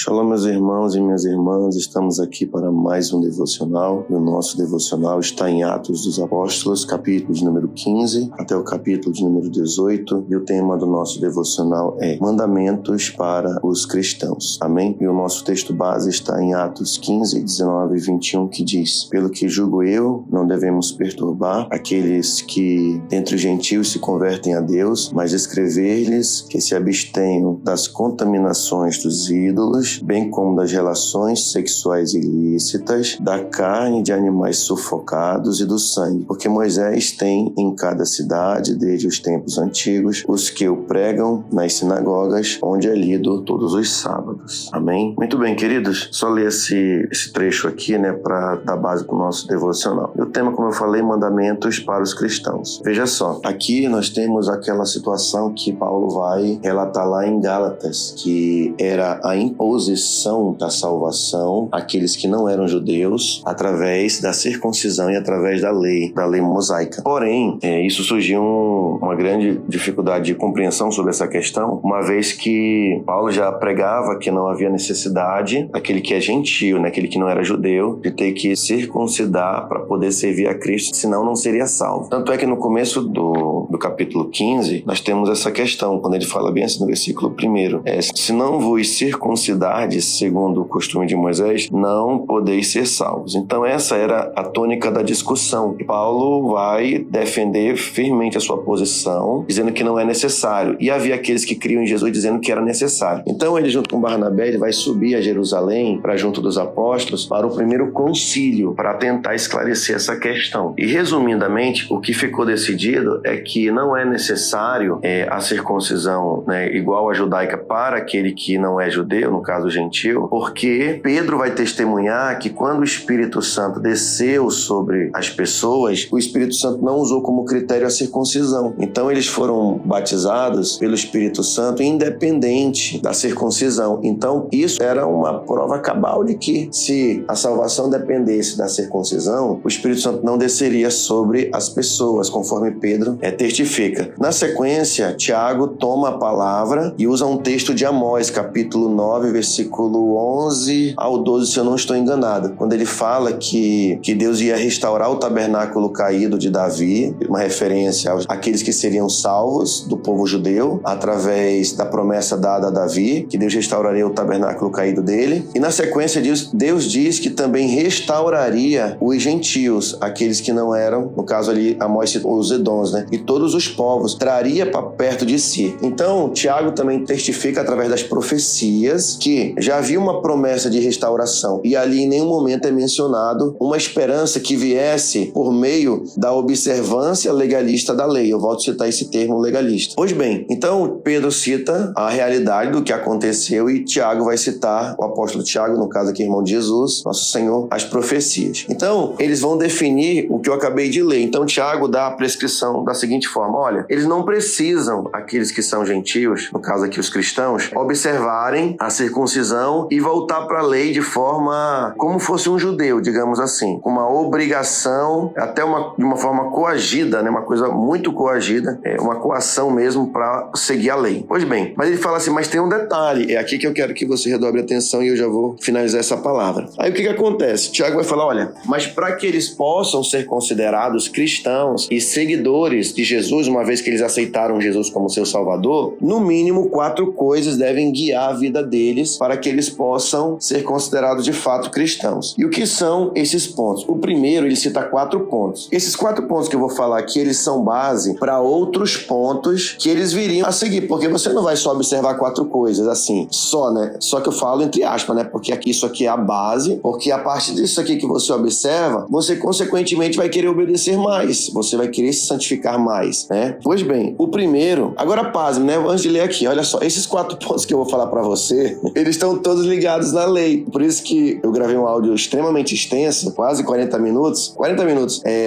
Shalom, meus irmãos e minhas irmãs, estamos aqui para mais um devocional, e o nosso devocional está em Atos dos Apóstolos, capítulo de número 15 até o capítulo de número 18, e o tema do nosso devocional é Mandamentos para os Cristãos. Amém? E o nosso texto base está em Atos 15, 19 e 21, que diz: Pelo que julgo eu, não devemos perturbar aqueles que dentre os gentios se convertem a Deus, mas escrever-lhes que se abstenham das contaminações dos ídolos, bem como das relações sexuais ilícitas, da carne de animais sufocados e do sangue, porque Moisés tem em cada cidade, desde os tempos antigos, os que o pregam nas sinagogas, onde é lido todos os sábados. Amém? Muito bem, queridos, só ler esse trecho aqui, para dar base para o nosso devocional. E o tema, como eu falei, mandamentos para os cristãos. Veja só, aqui nós temos aquela situação que Paulo vai relatar lá em Gálatas, que era a imposição da salvação àqueles que não eram judeus através da circuncisão e através da lei mosaica. Porém, isso surgiu uma grande dificuldade de compreensão sobre essa questão, uma vez que Paulo já pregava que não havia necessidade daquele que é gentio, aquele que não era judeu, de ter que circuncidar para poder servir a Cristo, senão não seria salvo. Tanto é que no começo do capítulo 15, nós temos essa questão, quando ele fala bem assim no versículo 1, se não vos circuncidardes segundo o costume de Moisés, não podeis ser salvos. Então essa era a tônica da discussão. E Paulo vai defender firmemente a sua posição, dizendo que não é necessário. E havia aqueles que criam em Jesus dizendo que era necessário. Então ele, junto com Barnabé, ele vai subir a Jerusalém para junto dos apóstolos para o primeiro concílio, para tentar esclarecer essa questão. E resumidamente, o que ficou decidido é que não é necessário a circuncisão igual a judaica para aquele que não é judeu, no caso gentil, porque Pedro vai testemunhar que quando o Espírito Santo desceu sobre as pessoas, o Espírito Santo não usou como critério a circuncisão. Então eles foram batizados pelo Espírito Santo independente da circuncisão. Então isso era uma prova cabal de que se a salvação dependesse da circuncisão, o Espírito Santo não desceria sobre as pessoas, conforme Pedro testifica. Na sequência, Tiago toma a palavra e usa um texto de Amós, capítulo 9, versículo 11 ao 12, se eu não estou enganado, quando ele fala que Deus ia restaurar o tabernáculo caído de Davi, uma referência àqueles que seriam salvos do povo judeu, através da promessa dada a Davi, que Deus restauraria o tabernáculo caído dele. E na sequência disso, Deus diz que também restauraria os gentios, aqueles que não eram, no caso ali, Amós citou os edons, e todos os povos, traria para perto de si. Então, Tiago também testifica através das profecias que já havia uma promessa de restauração e ali em nenhum momento é mencionado uma esperança que viesse por meio da observância legalista da lei. Eu volto a citar esse termo legalista. Pois bem, então Pedro cita a realidade do que aconteceu e Tiago vai citar, o apóstolo Tiago, no caso aqui irmão de Jesus, nosso Senhor, as profecias. Então, eles vão definir o que eu acabei de ler. Então, Tiago dá a prescrição da seguinte forma: olha, eles não precisam, aqueles que são gentios, no caso aqui os cristãos, observarem a circuncisão e voltar para a lei de forma como fosse um judeu, digamos assim, com uma obrigação, até de uma forma coagida, uma coisa muito coagida, uma coação mesmo para seguir a lei. Pois bem, mas ele fala assim, mas tem um detalhe, é aqui que eu quero que você redobre a atenção e eu já vou finalizar essa palavra. Aí o que acontece? Tiago vai falar, olha, mas para que eles possam ser considerados cristãos e seguidores de Jesus, uma vez que eles aceitaram Jesus como seu Salvador, no mínimo 4 coisas devem guiar a vida deles para que eles possam ser considerados de fato cristãos. E o que são esses pontos? O primeiro, ele cita 4 pontos. Esses 4 pontos que eu vou falar aqui, eles são base para outros pontos que eles viriam a seguir, porque você não vai só observar 4 coisas assim, só que eu falo entre aspas, porque aqui, isso aqui é a base, porque a partir disso aqui que você observa, você consequentemente vai querer obedecer mais, você vai querer se santificar mais, Pois bem, o primeiro, agora pasme, antes de ler aqui, olha só, esses 4 pontos que eu vou falar para você, eles estão todos ligados na lei, por isso que eu gravei um áudio extremamente extenso, quase 40 minutos,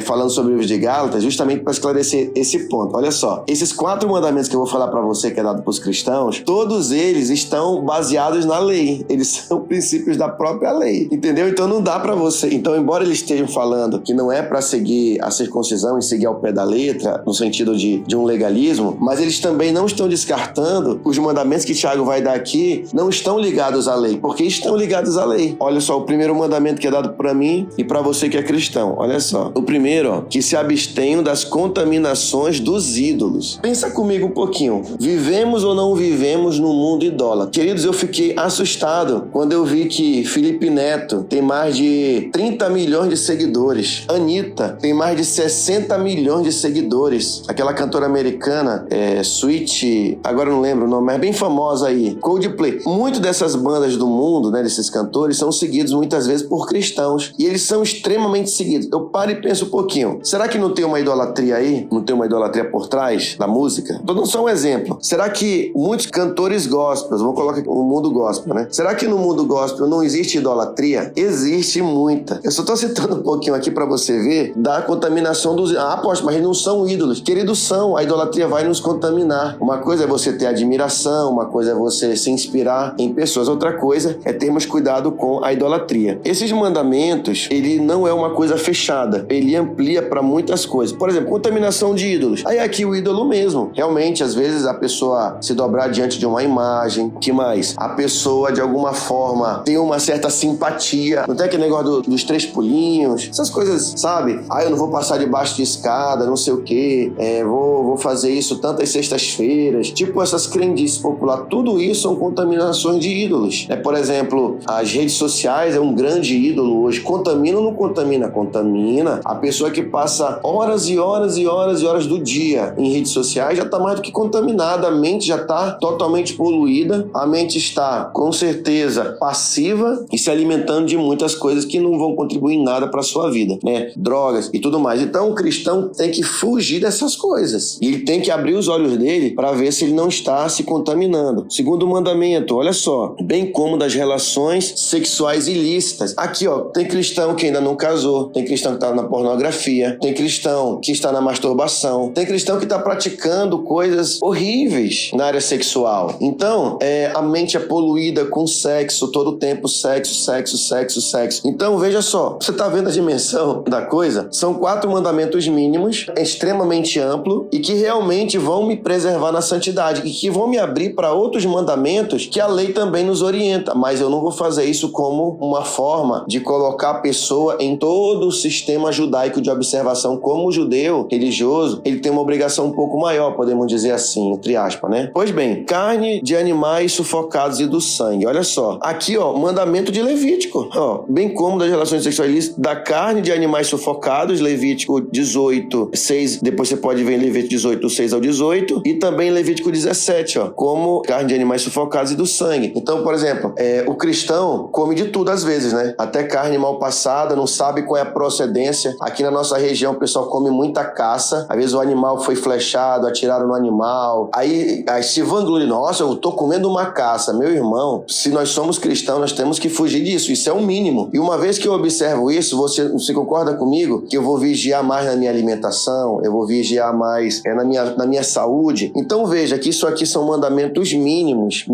falando sobre o livro de Gálatas, justamente para esclarecer esse ponto. Olha só, esses 4 mandamentos que eu vou falar para você, que é dado para os cristãos, todos eles estão baseados na lei, eles são princípios da própria lei, entendeu? Então não dá para você, então embora eles estejam falando que não é para seguir a circuncisão e seguir ao pé da letra, no sentido de um legalismo, mas eles também não estão descartando os mandamentos que Tiago vai dar aqui, não estão ligados à lei, porque estão ligados à lei. Olha só, o primeiro mandamento que é dado para mim e para você que é cristão, olha só. O primeiro, ó, que se abstenham das contaminações dos ídolos. Pensa comigo um pouquinho. Vivemos ou não vivemos no mundo idólatra? Queridos, eu fiquei assustado quando eu vi que Felipe Neto tem mais de 30 milhões de seguidores. Anitta tem mais de 60 milhões de seguidores. Aquela cantora americana, Sweet, agora eu não lembro o nome, mas é bem famosa aí. Coldplay. Muito dessas bandas do mundo, né, desses cantores, são seguidos muitas vezes por cristãos. E eles são extremamente seguidos. Eu paro e penso um pouquinho. Será que não tem uma idolatria aí? Não tem uma idolatria por trás da música? Tô dando só um exemplo. Será que muitos cantores gospels, vamos colocar aqui o mundo gospel, né? Será que no mundo gospel não existe idolatria? Existe muita. Eu só tô citando um pouquinho aqui para você ver da contaminação dos... apóstolo, mas eles não são ídolos. Queridos, são. A idolatria vai nos contaminar. Uma coisa é você ter admiração, uma coisa é você se inspirar em pessoas, outra coisa é termos cuidado com a idolatria. Esses mandamentos, ele não é uma coisa fechada, ele amplia para muitas coisas. Por exemplo, contaminação de ídolos. Aí aqui o ídolo mesmo. Realmente, às vezes a pessoa se dobrar diante de uma imagem. Que mais? A pessoa, de alguma forma, tem uma certa simpatia. Não tem aquele negócio dos 3 pulinhos, essas coisas, sabe? Eu não vou passar debaixo de escada, não sei o quê, vou fazer isso tantas sextas-feiras. Tipo essas crendices populares. Tudo isso são contaminações de ídolos. Por exemplo, as redes sociais é um grande ídolo hoje. Contamina ou não contamina? Contamina. A pessoa que passa horas e horas e horas e horas do dia em redes sociais já está mais do que contaminada. A mente já está totalmente poluída. A mente está, com certeza, passiva e se alimentando de muitas coisas que não vão contribuir em nada para a sua vida, né? Drogas e tudo mais. Então, o cristão tem que fugir dessas coisas. E ele tem que abrir os olhos dele para ver se ele não está se contaminando. Segundo mandamento, olha só, bem como das relações sexuais ilícitas. Aqui, ó, tem cristão que ainda não casou, tem cristão que está na pornografia, tem cristão que está na masturbação, tem cristão que está praticando coisas horríveis na área sexual. Então, a mente é poluída com sexo, todo o tempo sexo, sexo, sexo, sexo. Então, veja só, você está vendo a dimensão da coisa? São 4 mandamentos mínimos, extremamente amplo e que realmente vão me preservar na santidade e que vão me abrir para outros mandamentos que a lei também nos orienta, mas eu não vou fazer isso como uma forma de colocar a pessoa em todo o sistema judaico de observação. Como judeu religioso, ele tem uma obrigação um pouco maior, podemos dizer assim, entre aspas, né? Pois bem, carne de animais sufocados e do sangue. Olha só, aqui, ó, mandamento de Levítico, ó, bem como das relações sexuais ilícitas, da carne de animais sufocados, Levítico 18, 6, depois você pode ver em Levítico 18, 6 ao 18, e também Levítico 17, ó, como carne de animais sufocados e do sangue. Então, por exemplo, o cristão come de tudo às vezes, né? Até carne mal passada, não sabe qual é a procedência. Aqui na nossa região o pessoal come muita caça, às vezes o animal foi flechado, atiraram no animal, aí se vangloria, nossa, eu tô comendo uma caça. Meu irmão, se nós somos cristãos, nós temos que fugir disso, isso é o mínimo. E uma vez que eu observo isso, você concorda comigo que eu vou vigiar mais na minha alimentação, eu vou vigiar mais na minha saúde? Então veja que isso aqui são mandamentos mínimos,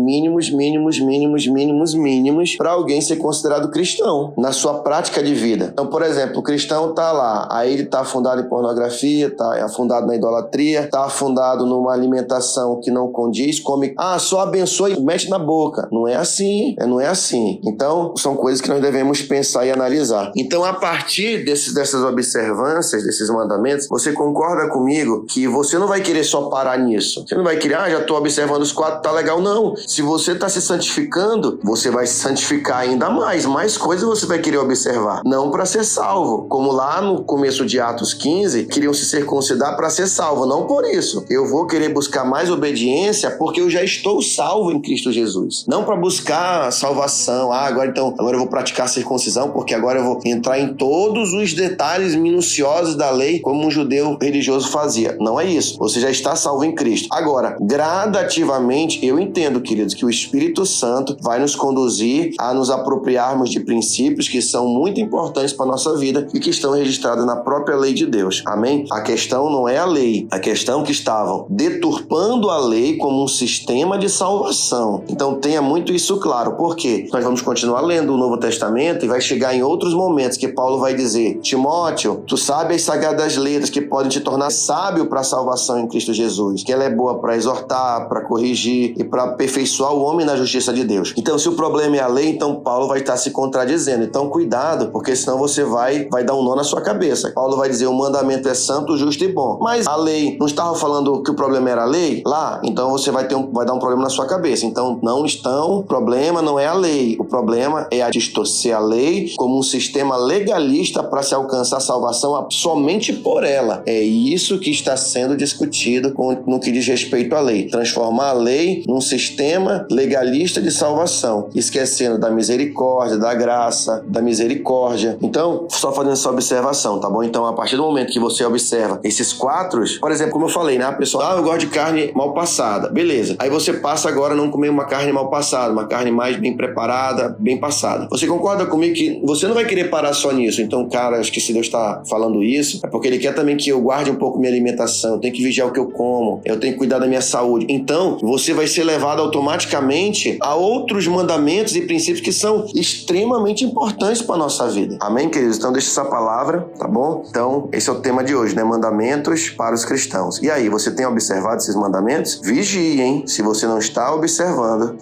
para alguém ser considerado cristão na sua prática de vida. Então, por exemplo, o cristão tá lá, aí ele tá afundado em pornografia, tá afundado na idolatria, tá afundado numa alimentação que não condiz, come, só abençoa e mete na boca. Não é assim, não é assim. Então, são coisas que nós devemos pensar e analisar. Então, a partir dessas observâncias, desses mandamentos, você concorda comigo que você não vai querer só parar nisso. Você não vai querer, já tô observando os 4, tá legal. Não. Se você tá se santificando, você vai se santificar ainda mais coisas você vai querer observar. Não para ser salvo. Como lá no começo de Atos 15, queriam se circuncidar para ser salvo. Não por isso. Eu vou querer buscar mais obediência porque eu já estou salvo em Cristo Jesus. Não para buscar salvação. Agora eu vou praticar a circuncisão porque agora eu vou entrar em todos os detalhes minuciosos da lei como um judeu religioso fazia. Não é isso. Você já está salvo em Cristo. Agora, gradativamente, eu entendo, queridos, que o Espírito Santo vai nos conduzir a nos apropriarmos de princípios que são muito importantes para a nossa vida e que estão registrados na própria lei de Deus. Amém? A questão não é a lei. A questão é que estavam deturpando a lei como um sistema de salvação. Então tenha muito isso claro. Por quê? Nós vamos continuar lendo o Novo Testamento e vai chegar em outros momentos que Paulo vai dizer: Timóteo, Timóteo, tu sabe as sagradas letras que podem te tornar sábio para a salvação em Cristo Jesus, que ela é boa para exortar, para corrigir e para aperfeiçoar o homem na justiça de Deus. Então, se o problema é a lei, então Paulo vai estar se contradizendo. Então, cuidado, porque senão você vai dar um nó na sua cabeça. Paulo vai dizer, o mandamento é santo, justo e bom. Mas a lei, não estava falando que o problema era a lei? Lá, então você vai dar um problema na sua cabeça. Então, o problema não é a lei. O problema é a distorcer a lei como um sistema legalista para se alcançar a salvação somente por ela. É isso que está sendo discutido no que diz respeito à lei. Transformar a lei num sistema legalista de salvação, esquecendo da misericórdia, da graça, da misericórdia. Então, só fazendo essa observação, tá bom? Então, a partir do momento que você observa esses quatro, por exemplo, como eu falei, né? A pessoa, eu gosto de carne mal passada. Beleza. Aí você passa agora a não comer uma carne mal passada, uma carne mais bem preparada, bem passada. Você concorda comigo que você não vai querer parar só nisso? Então, cara, acho que se Deus está falando isso, é porque Ele quer também que eu guarde um pouco minha alimentação, eu tenho que vigiar o que eu como, eu tenho que cuidar da minha saúde. Então, você vai ser levado automaticamente a outros mandamentos e princípios que são extremamente importantes para a nossa vida. Amém, queridos? Então, deixa essa palavra, tá bom? Então, esse é o tema de hoje, né? Mandamentos para os cristãos. E aí, você tem observado esses mandamentos? Vigie, hein? Se você não está observando,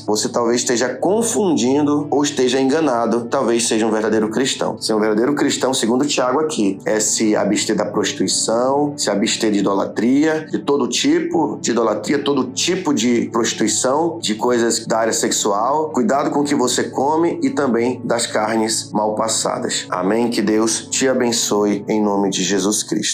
você esteja confundindo ou esteja enganado, talvez seja um verdadeiro cristão. Ser um verdadeiro cristão, segundo Tiago aqui, é se abster da prostituição, se abster de idolatria, de todo tipo de idolatria, todo tipo de prostituição, de coisas da área sexual. Cuidado com o que você come e também das carnes mal passadas. Amém? Que Deus te abençoe em nome de Jesus Cristo.